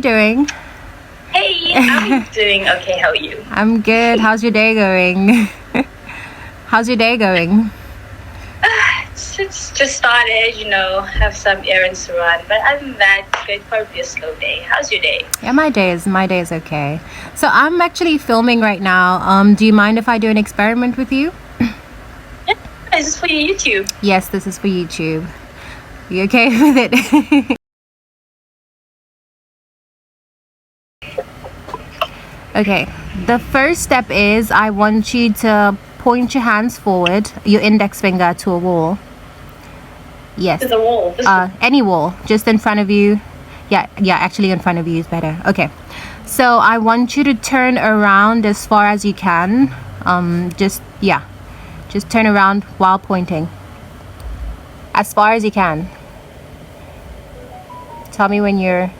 doing? Hey, I'm doing okay. How are you? I'm good. How's your day going? How's your day going? It's just started, have some errands to run. But other than that, good. Probably a slow day. How's your day? Yeah, my day is okay. So I'm actually filming right now. Do you mind if I do an experiment with you? Yeah, is this for your YouTube? Yes, this is for YouTube. You okay with it? Okay, the first step is I want you to point your hands forward, your index finger to a wall. Yes. To the wall. Any wall, just in front of you. Yeah, actually in front of you is better. Okay. So I want you to turn around as far as you can. Just turn around while pointing. As far as you can. Tell me when you're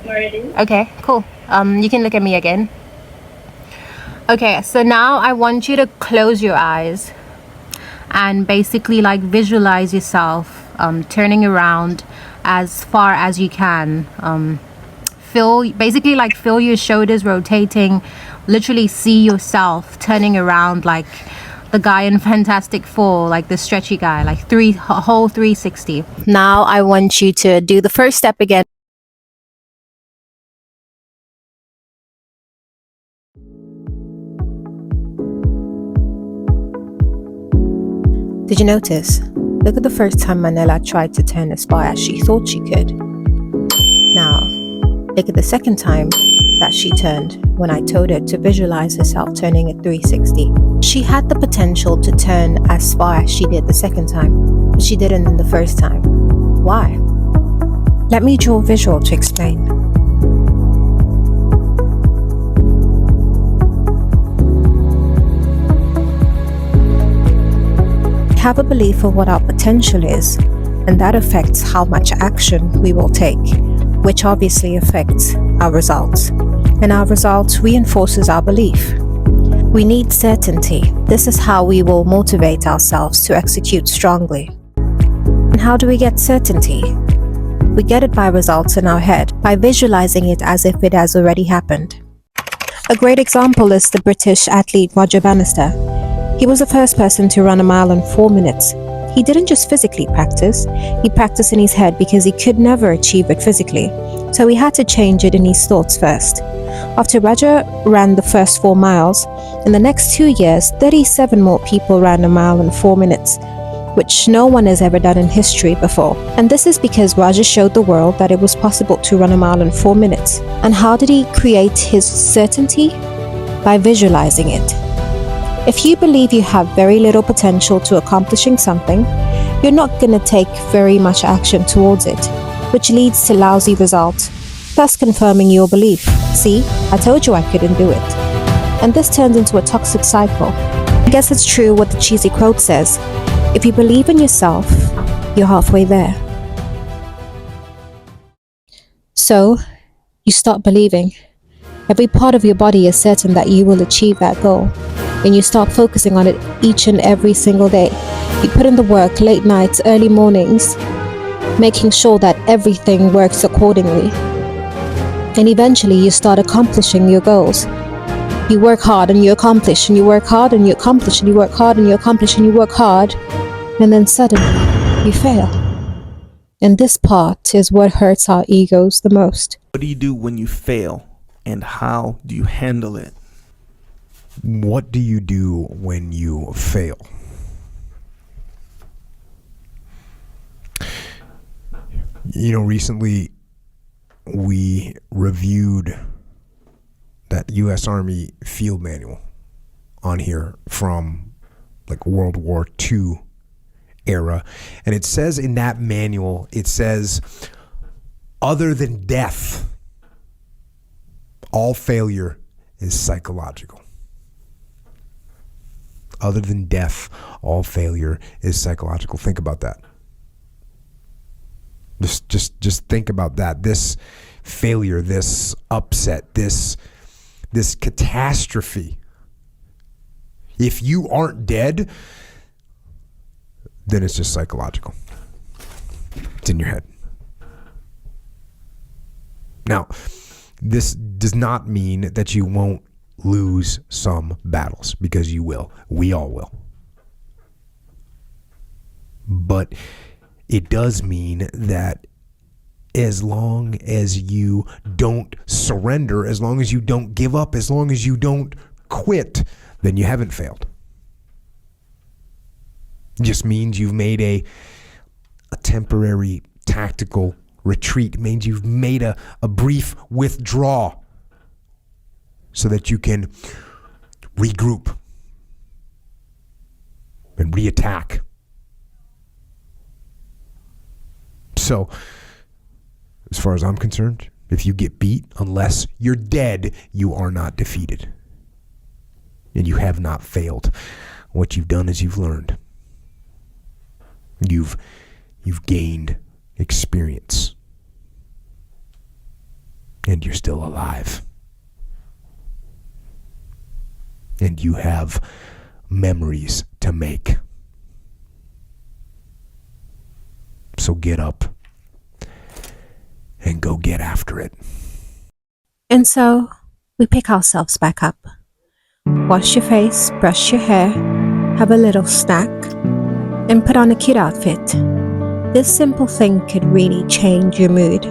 ready. Okay, cool. You can look at me again. Okay, so now I want you to close your eyes and basically like visualize yourself turning around as far as you can. Feel your shoulders rotating. Literally see yourself turning around like the guy in Fantastic Four, like the stretchy guy, like whole 360. Now I want you to do the first step again. Did you notice? Look at the first time Manila tried to turn as far as she thought she could. Now, look at the second time that she turned when I told her to visualize herself turning at 360. She had the potential to turn as far as she did the second time, but she didn't in the first time. Why? Let me draw a visual to explain. We have a belief of what our potential is, and that affects how much action we will take, which obviously affects our results. And our results reinforces our belief. We need certainty. This is how we will motivate ourselves to execute strongly. And how do we get certainty? We get it by results in our head, by visualizing it as if it has already happened. A great example is the British athlete Roger Bannister. He was the first person to run a mile in 4 minutes. He didn't just physically practice, he practiced in his head because he could never achieve it physically. So he had to change it in his thoughts first. After Roger ran the first 4 miles, in the next 2 years, 37 more people ran a mile in 4 minutes, which no one has ever done in history before. And this is because Roger showed the world that it was possible to run a mile in 4 minutes. And how did he create his certainty? By visualizing it. If you believe you have very little potential to accomplishing something, you're not going to take very much action towards it, which leads to lousy results, thus confirming your belief. See, I told you I couldn't do it. And this turns into a toxic cycle. I guess it's true what the cheesy quote says. If you believe in yourself, you're halfway there. So, you start believing. Every part of your body is certain that you will achieve that goal. And you start focusing on it each and every single day. You put in the work, late nights, early mornings, making sure that everything works accordingly. And eventually you start accomplishing your goals. You work hard and you accomplish, and you work hard and you accomplish, and you work hard and you accomplish, and you work hard, and then suddenly you fail. And this part is what hurts our egos the most. What do you do when you fail, and how do you handle it? What do you do when you fail? Recently we reviewed that U.S. Army field manual on here from like World War II era. And it says in that manual, it says, other than death, all failure is psychological. Other than death, all failure is psychological. Think about that. Just think about that. This failure, this upset, this catastrophe. If you aren't dead, then it's just psychological. It's in your head. Now, this does not mean that you won't lose some battles, because you will. We all will. But it does mean that as long as you don't surrender, as long as you don't give up, as long as you don't quit, then you haven't failed. It just means you've made a temporary tactical retreat. It means you've made a brief withdrawal so that you can regroup and reattack. So, as far as I'm concerned, if you get beat, unless you're dead, you are not defeated. And you have not failed. What you've done is you've learned. You've gained experience. And you're still alive. And you have memories to make. So get up and go get after it. And so we pick ourselves back up. Wash your face, brush your hair, have a little snack, and put on a cute outfit. This simple thing could really change your mood.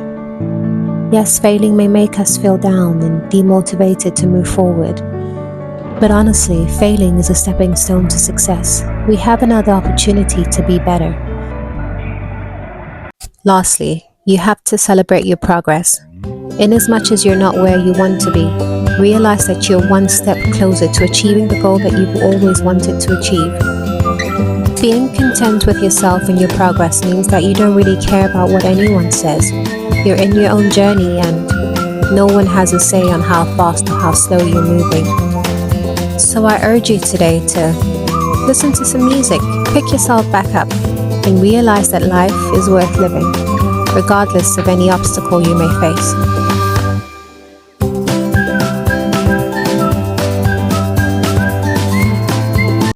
Yes, failing may make us feel down and demotivated to move forward. But honestly, failing is a stepping stone to success. We have another opportunity to be better. Lastly, you have to celebrate your progress. Inasmuch as you're not where you want to be, realize that you're one step closer to achieving the goal that you've always wanted to achieve. Being content with yourself and your progress means that you don't really care about what anyone says. You're in your own journey and no one has a say on how fast or how slow you're moving. So I urge you today to listen to some music, pick yourself back up, and realize that life is worth living, regardless of any obstacle you may face.